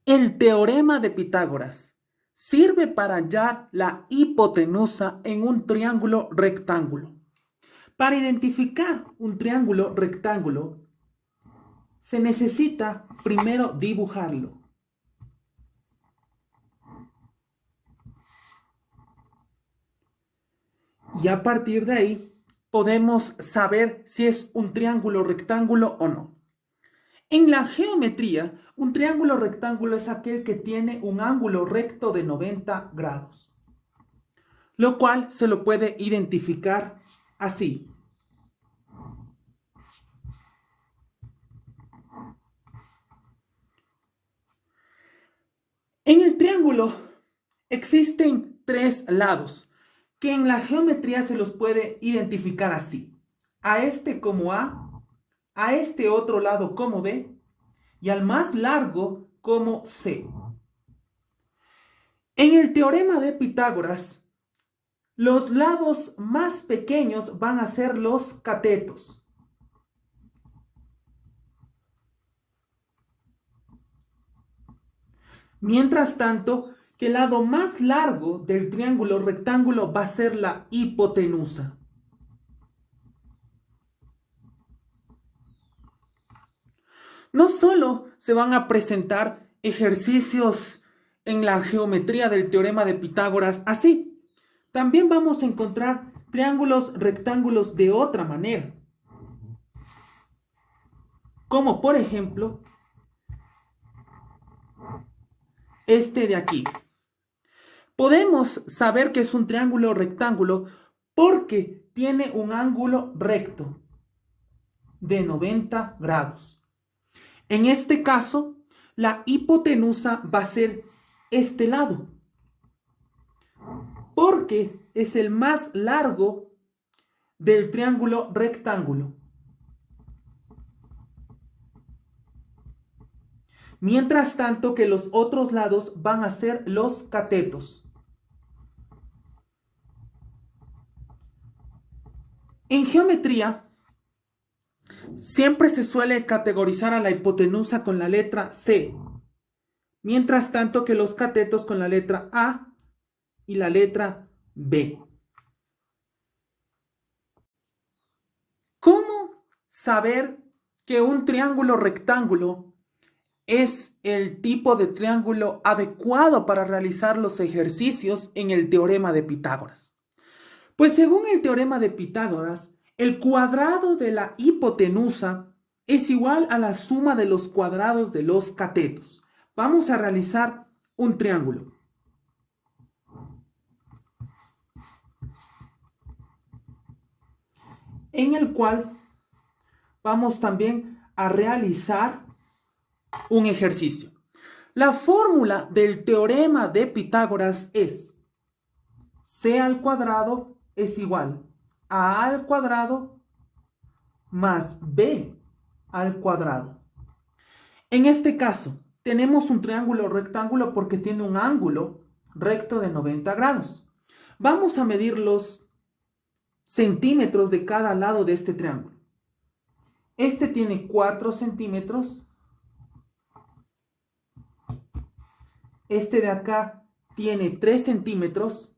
El teorema de Pitágoras sirve para hallar la hipotenusa en un triángulo rectángulo. Para identificar un triángulo rectángulo, se necesita primero dibujarlo. Y a partir de ahí podemos saber si es un triángulo rectángulo o no. En la geometría, un triángulo rectángulo es aquel que tiene un ángulo recto de 90 grados, lo cual se lo puede identificar así. En el triángulo existen tres lados, que en la geometría se los puede identificar así. A este como a este otro lado como B, y al más largo como C. En el teorema de Pitágoras, los lados más pequeños van a ser los catetos. Mientras tanto, que el lado más largo del triángulo rectángulo va a ser la hipotenusa. No solo se van a presentar ejercicios en la geometría del teorema de Pitágoras así, también vamos a encontrar triángulos rectángulos de otra manera. Como por ejemplo, este de aquí. Podemos saber que es un triángulo rectángulo porque tiene un ángulo recto de 90 grados. En este caso, la hipotenusa va a ser este lado, porque es el más largo del triángulo rectángulo. Mientras tanto que los otros lados van a ser los catetos. En geometría, siempre se suele categorizar a la hipotenusa con la letra C, mientras tanto que los catetos con la letra A y la letra B. ¿Cómo saber que un triángulo rectángulo es el tipo de triángulo adecuado para realizar los ejercicios en el teorema de Pitágoras? Pues según el teorema de Pitágoras, el cuadrado de la hipotenusa es igual a la suma de los cuadrados de los catetos. Vamos a realizar un triángulo. En el cual vamos también a realizar un ejercicio. La fórmula del teorema de Pitágoras es c al cuadrado es igual a al cuadrado más b al cuadrado. En este caso, tenemos un triángulo rectángulo porque tiene un ángulo recto de 90 grados. Vamos a medir los centímetros de cada lado de este triángulo. Este tiene 4 centímetros. Este de acá tiene 3 centímetros.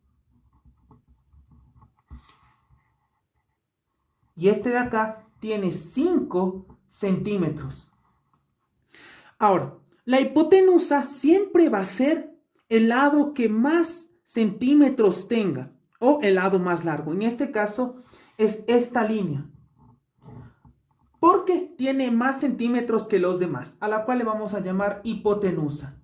Y este de acá tiene 5 centímetros. Ahora, la hipotenusa siempre va a ser el lado que más centímetros tenga o el lado más largo. En este caso es esta línea, porque tiene más centímetros que los demás, a la cual le vamos a llamar hipotenusa.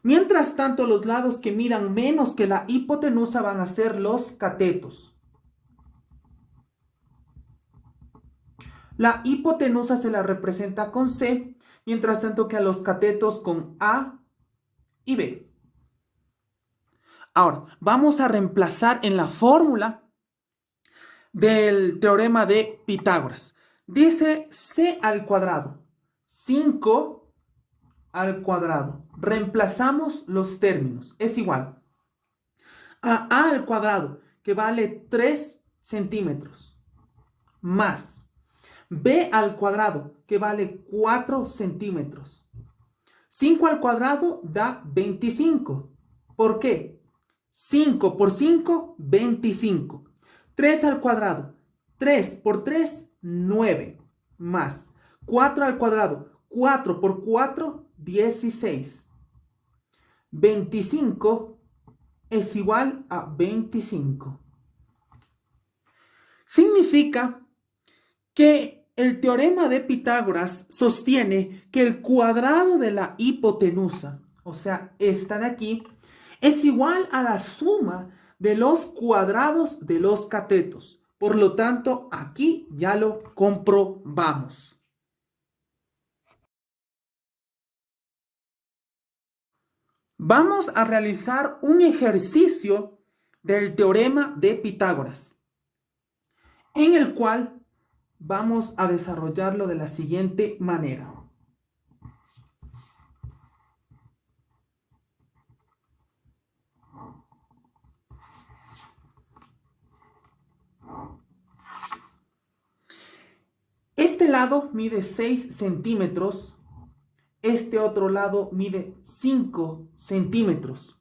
Mientras tanto, los lados que midan menos que la hipotenusa van a ser los catetos. La hipotenusa se la representa con C, mientras tanto que a los catetos con A y B. Ahora, vamos a reemplazar en la fórmula del teorema de Pitágoras. Dice c al cuadrado, 5 al cuadrado. Reemplazamos los términos. Es igual a al cuadrado, que vale 3 centímetros, más b al cuadrado, que vale 4 centímetros. 5 al cuadrado da 25. ¿Por qué? 5 por 5, 25. 3 al cuadrado, 3 por 3, 9. Más 4 al cuadrado, 4 por 4, 16. 25 es igual a 25. Significa que el teorema de Pitágoras sostiene que el cuadrado de la hipotenusa, o sea, esta de aquí, es igual a la suma de los cuadrados de los catetos. Por lo tanto, aquí ya lo comprobamos. Vamos a realizar un ejercicio del teorema de Pitágoras, en el cual vamos a desarrollarlo de la siguiente manera. Este lado mide 6 centímetros, este otro lado mide 5 centímetros.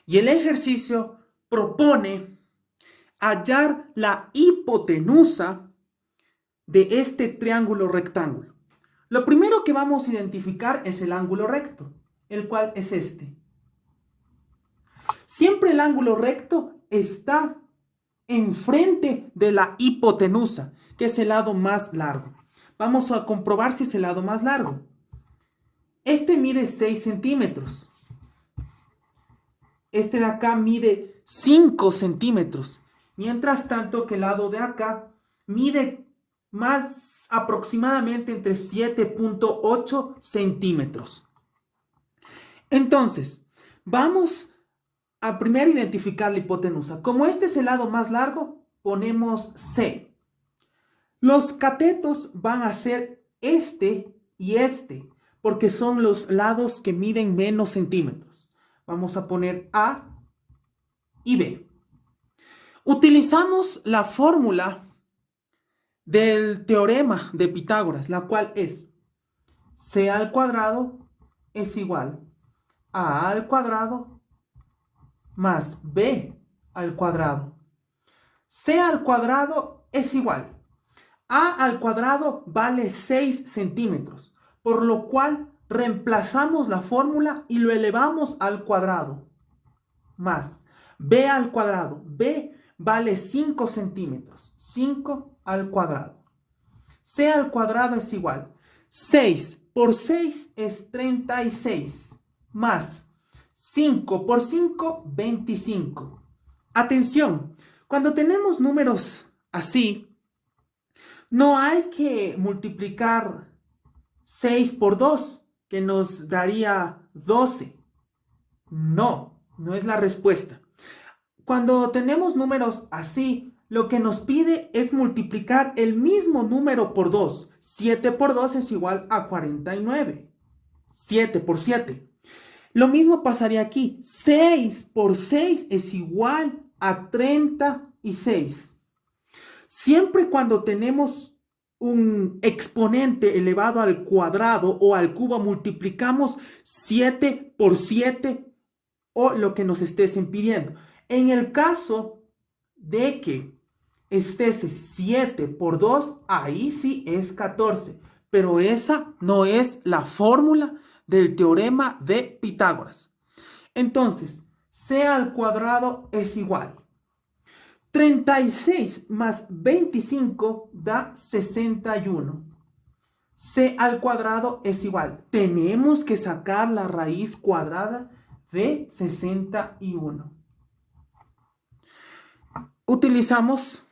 Y el ejercicio propone hallar la hipotenusa de este triángulo rectángulo. Lo primero que vamos a identificar es el ángulo recto, el cual es este. Siempre el ángulo recto está enfrente de la hipotenusa, que es el lado más largo. Vamos a comprobar si es el lado más largo. Este mide 6 centímetros. Este de acá mide 5 centímetros. Mientras tanto que el lado de acá mide más aproximadamente entre 7.8 centímetros. Entonces, vamos a primero identificar la hipotenusa. Como este es el lado más largo, ponemos C. Los catetos van a ser este y este, porque son los lados que miden menos centímetros. Vamos a poner A y B. Utilizamos la fórmula del teorema de Pitágoras, la cual es C al cuadrado es igual a al cuadrado más B al cuadrado. C al cuadrado es igual. A al cuadrado vale 6 centímetros, por lo cual reemplazamos la fórmula y lo elevamos al cuadrado. Más B al cuadrado. B vale 5 centímetros. 5 al cuadrado. C al cuadrado es igual. 6 por 6 es 36. Más 5 por 5, 25. Atención, cuando tenemos números así, no hay que multiplicar 6 por 2, que nos daría 12. No, no es la respuesta. Cuando tenemos números así, lo que nos pide es multiplicar el mismo número por 2. 7 por 2 es igual a 49. 7 por 7. Lo mismo pasaría aquí. 6 por 6 es igual a 36. Siempre cuando tenemos un exponente elevado al cuadrado o al cubo, multiplicamos 7 por 7 o lo que nos estés pidiendo. En el caso de que estés 7 por 2, ahí sí es 14. Pero esa no es la fórmula del teorema de Pitágoras. Entonces, C al cuadrado es igual. 36 más 25 da 61. C al cuadrado es igual. Tenemos que sacar la raíz cuadrada de 61. Utilizamos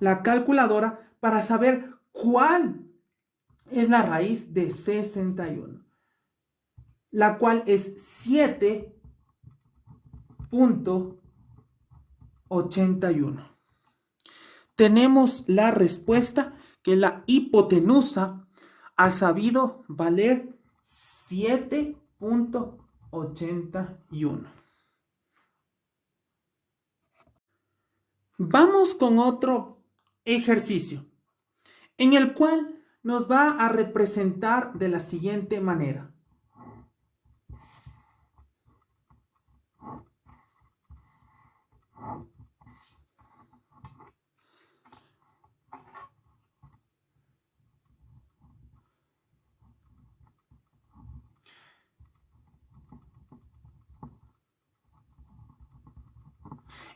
la calculadora para saber cuál es la raíz de 61, la cual es 7.81. Tenemos la respuesta que la hipotenusa ha sabido valer 7.81. Vamos con otro ejercicio. en el cual nos va a representar de la siguiente manera.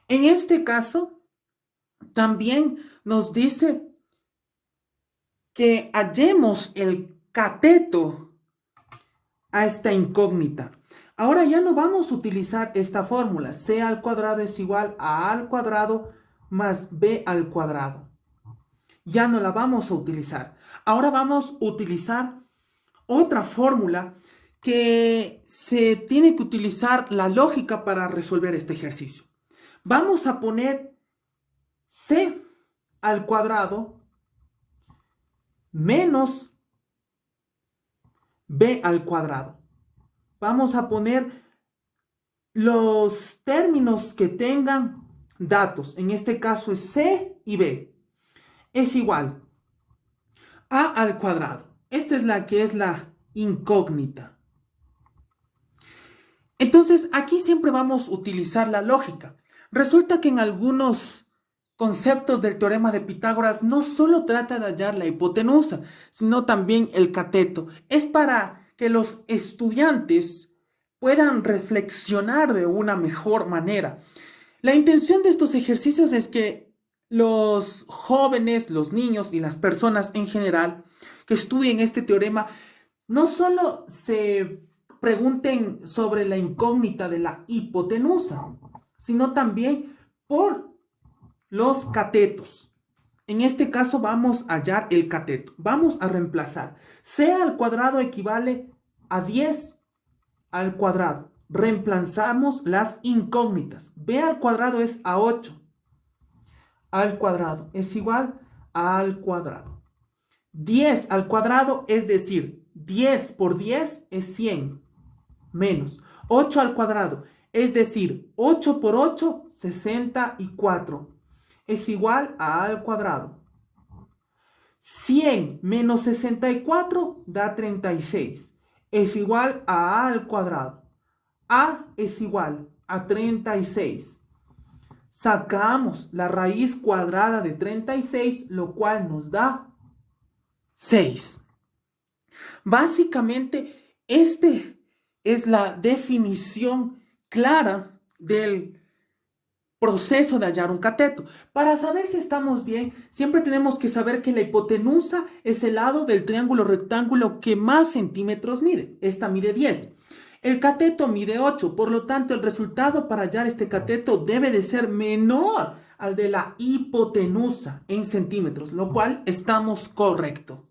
En este caso, también nos dice que hallemos el cateto a esta incógnita. Ahora ya no vamos a utilizar esta fórmula. C al cuadrado es igual a A al cuadrado más B al cuadrado. Ya no la vamos a utilizar. Ahora vamos a utilizar otra fórmula que se tiene que utilizar la lógica para resolver este ejercicio. Vamos a poner C al cuadrado menos B al cuadrado. Vamos a poner los términos que tengan datos. En este caso es C y B. Es igual a al cuadrado. Esta es la que es la incógnita. Entonces, aquí siempre vamos a utilizar la lógica. Resulta que en algunos conceptos del teorema de Pitágoras no solo trata de hallar la hipotenusa, sino también el cateto. Es para que los estudiantes puedan reflexionar de una mejor manera. La intención de estos ejercicios es que los jóvenes, los niños y las personas en general que estudien este teorema no solo se pregunten sobre la incógnita de la hipotenusa, sino también por los catetos. En este caso vamos a hallar el cateto. Vamos a reemplazar. C al cuadrado equivale a 10 al cuadrado. Reemplazamos las incógnitas. B al cuadrado es a 8 al cuadrado. Es igual a al cuadrado. 10 al cuadrado, es decir, 10 por 10 es 100. Menos 8 al cuadrado, es decir, 8 por 8, 64. Es igual a al cuadrado. 100 menos 64 da 36. Es igual a al cuadrado. A es igual a 36. Sacamos la raíz cuadrada de 36, lo cual nos da 6. Básicamente, este es la definición clara del proceso de hallar un cateto. Para saber si estamos bien, siempre tenemos que saber que la hipotenusa es el lado del triángulo rectángulo que más centímetros mide. Esta mide 10. El cateto mide 8, por lo tanto el resultado para hallar este cateto debe de ser menor al de la hipotenusa en centímetros, lo cual estamos correcto.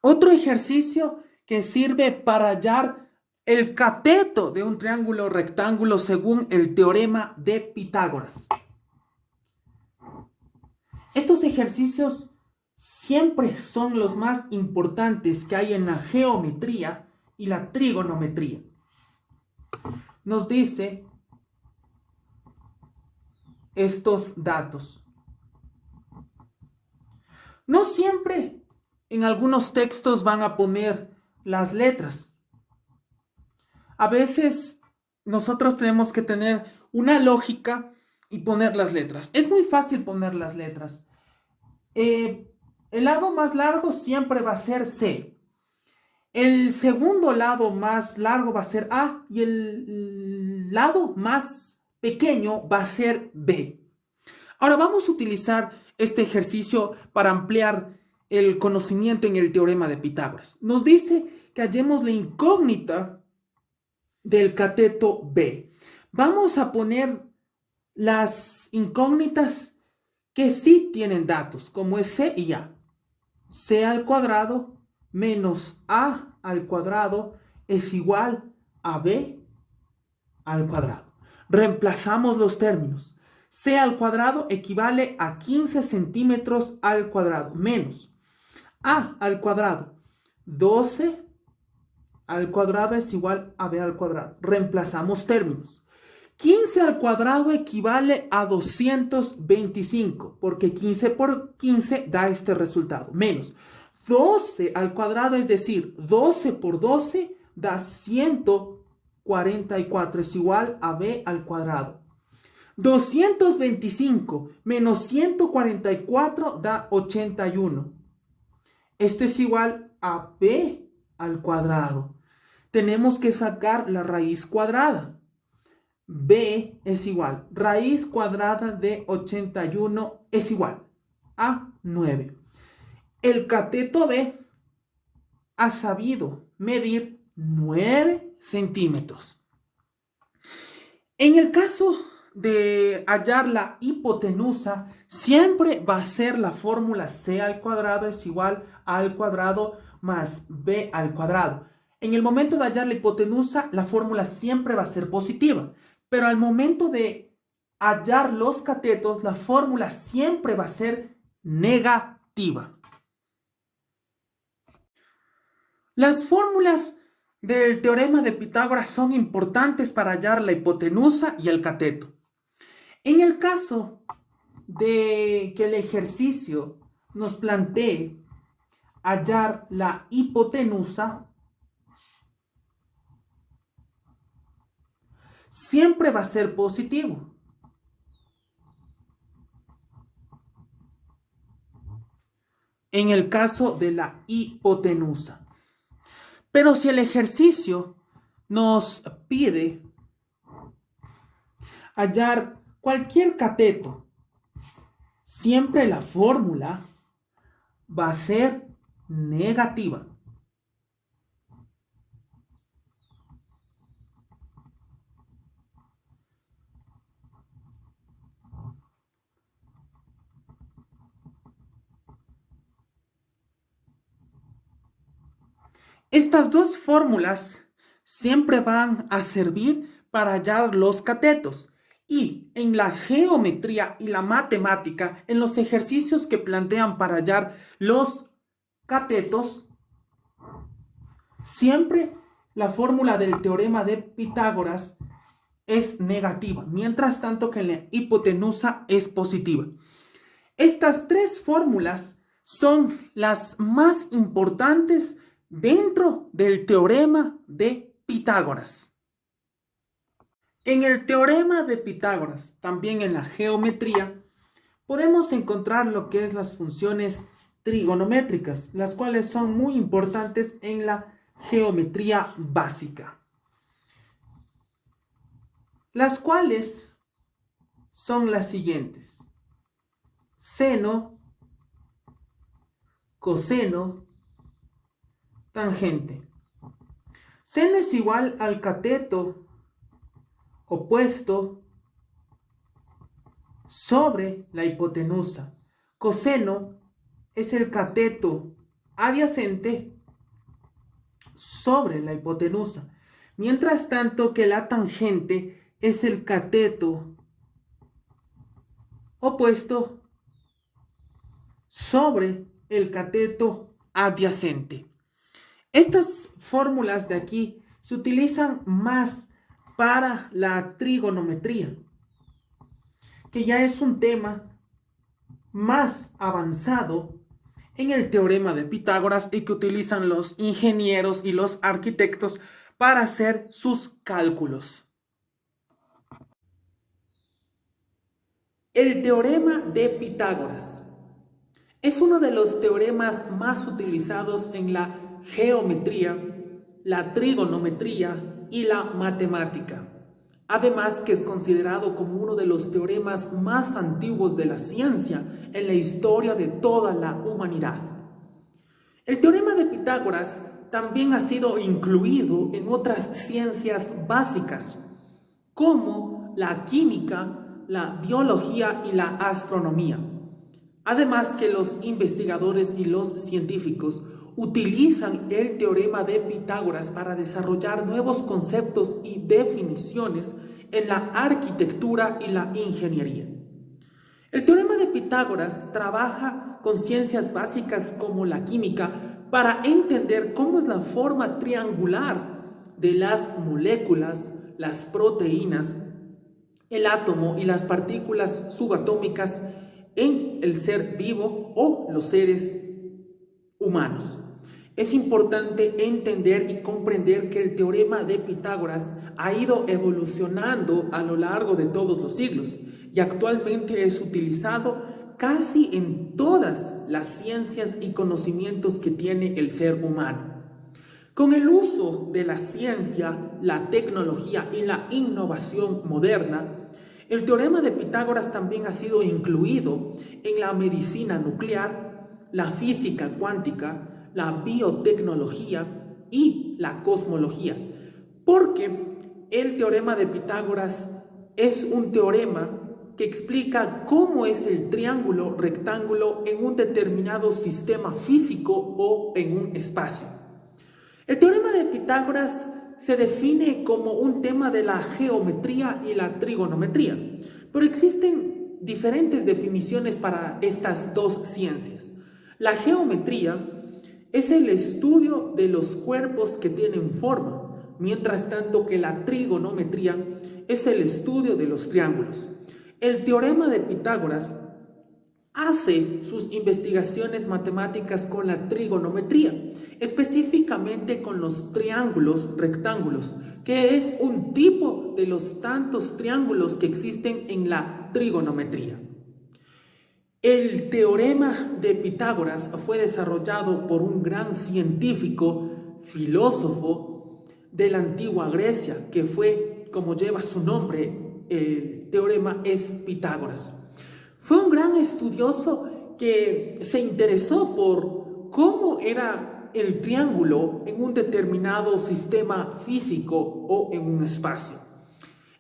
Otro ejercicio que sirve para hallar el cateto de un triángulo rectángulo según el teorema de Pitágoras. Estos ejercicios siempre son los más importantes que hay en la geometría y la trigonometría. Nos dice estos datos. No siempre en algunos textos van a poner las letras. A veces nosotros tenemos que tener una lógica y poner las letras. Es muy fácil poner las letras. El lado más largo siempre va a ser C. El segundo lado más largo va a ser A y el lado más pequeño va a ser B. Ahora vamos a utilizar este ejercicio para ampliar el conocimiento en el teorema de Pitágoras. Nos dice que hallemos la incógnita del cateto B. Vamos a poner las incógnitas que sí tienen datos, como es C y A. C al cuadrado menos A al cuadrado es igual a B al cuadrado. Reemplazamos los términos. C al cuadrado equivale a 15 centímetros al cuadrado, menos A al cuadrado, 12 al cuadrado es igual a B al cuadrado. Reemplazamos términos. 15 al cuadrado equivale a 225, porque 15 por 15 da este resultado, menos 12 al cuadrado, es decir, 12 por 12 da 144, es igual a b al cuadrado. 225 menos 144 da 81. Esto es igual a b al cuadrado. Tenemos que sacar la raíz cuadrada. B es igual, raíz cuadrada de 81 es igual a 9. El cateto B ha sabido medir 9 centímetros. En el caso de hallar la hipotenusa, siempre va a ser la fórmula C al cuadrado es igual a al cuadrado más B al cuadrado. En el momento de hallar la hipotenusa, la fórmula siempre va a ser positiva. Pero al momento de hallar los catetos, la fórmula siempre va a ser negativa. Las fórmulas del teorema de Pitágoras son importantes para hallar la hipotenusa y el cateto. En el caso de que el ejercicio nos plantee hallar la hipotenusa, siempre va a ser positivo. En el caso de la hipotenusa. Pero si el ejercicio nos pide hallar cualquier cateto, siempre la fórmula va a ser negativa. Estas dos fórmulas siempre van a servir para hallar los catetos. Y en la geometría y la matemática, en los ejercicios que plantean para hallar los catetos, siempre la fórmula del teorema de Pitágoras es negativa, mientras tanto que en la hipotenusa es positiva. Estas tres fórmulas son las más importantes dentro del teorema de Pitágoras. En el teorema de Pitágoras, también en la geometría, podemos encontrar lo que es las funciones trigonométricas, las cuales son muy importantes en la geometría básica. Las cuales son las siguientes: seno, coseno, tangente. Seno es igual al cateto opuesto sobre la hipotenusa. Coseno es el cateto adyacente sobre la hipotenusa. Mientras tanto que la tangente es el cateto opuesto sobre el cateto adyacente. Estas fórmulas de aquí se utilizan más para la trigonometría, que ya es un tema más avanzado en el teorema de Pitágoras y que utilizan los ingenieros y los arquitectos para hacer sus cálculos. El teorema de Pitágoras es uno de los teoremas más utilizados en la geometría, la trigonometría y la matemática. Además que es considerado como uno de los teoremas más antiguos de la ciencia en la historia de toda la humanidad. El teorema de Pitágoras también ha sido incluido en otras ciencias básicas, como la química, la biología y la astronomía. Además que los investigadores y los científicos utilizan el teorema de Pitágoras para desarrollar nuevos conceptos y definiciones en la arquitectura y la ingeniería. El teorema de Pitágoras trabaja con ciencias básicas como la química para entender cómo es la forma triangular de las moléculas, las proteínas el átomo y las partículas subatómicas en el ser vivo o los seres humanos. Es importante entender y comprender que el teorema de Pitágoras ha ido evolucionando a lo largo de todos los siglos y actualmente es utilizado casi en todas las ciencias y conocimientos que tiene el ser humano. Con el uso de la ciencia, la tecnología y la innovación moderna, el teorema de Pitágoras también ha sido incluido en la medicina nuclear, la física cuántica, la biotecnología y la cosmología, porque el teorema de Pitágoras es un teorema que explica cómo es el triángulo rectángulo en un determinado sistema físico o en un espacio. El teorema de Pitágoras se define como un tema de la geometría y la trigonometría, pero existen diferentes definiciones para estas dos ciencias. La geometría es el estudio de los cuerpos que tienen forma, mientras tanto que la trigonometría es el estudio de los triángulos. El teorema de Pitágoras hace sus investigaciones matemáticas con la trigonometría, específicamente con los triángulos rectángulos, que es un tipo de los tantos triángulos que existen en la trigonometría. El teorema de Pitágoras fue desarrollado por un gran científico, filósofo de la antigua Grecia, que fue, como lleva su nombre, el teorema es Pitágoras. Fue un gran estudioso que se interesó por cómo era el triángulo en un determinado sistema físico o en un espacio.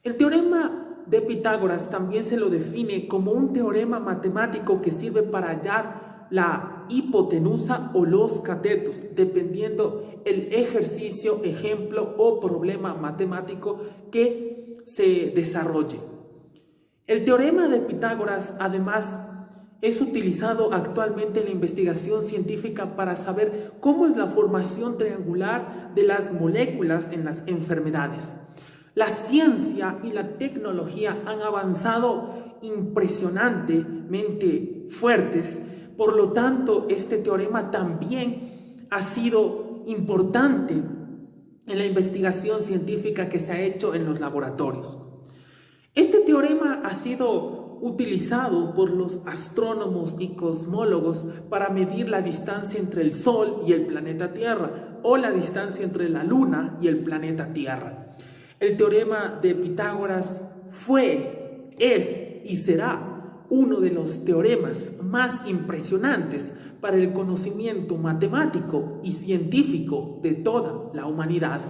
El teorema de Pitágoras también se lo define como un teorema matemático que sirve para hallar la hipotenusa o los catetos, dependiendo el ejercicio, ejemplo o problema matemático que se desarrolle. El teorema de Pitágoras, además, es utilizado actualmente en la investigación científica para saber cómo es la formación triangular de las moléculas en las enfermedades. La ciencia y la tecnología han avanzado impresionantemente fuertes, por lo tanto, este teorema también ha sido importante en la investigación científica que se ha hecho en los laboratorios. Este teorema ha sido utilizado por los astrónomos y cosmólogos para medir la distancia entre el Sol y el planeta Tierra, o la distancia entre la Luna y el planeta Tierra. El teorema de Pitágoras fue, es y será uno de los teoremas más impresionantes para el conocimiento matemático y científico de toda la humanidad.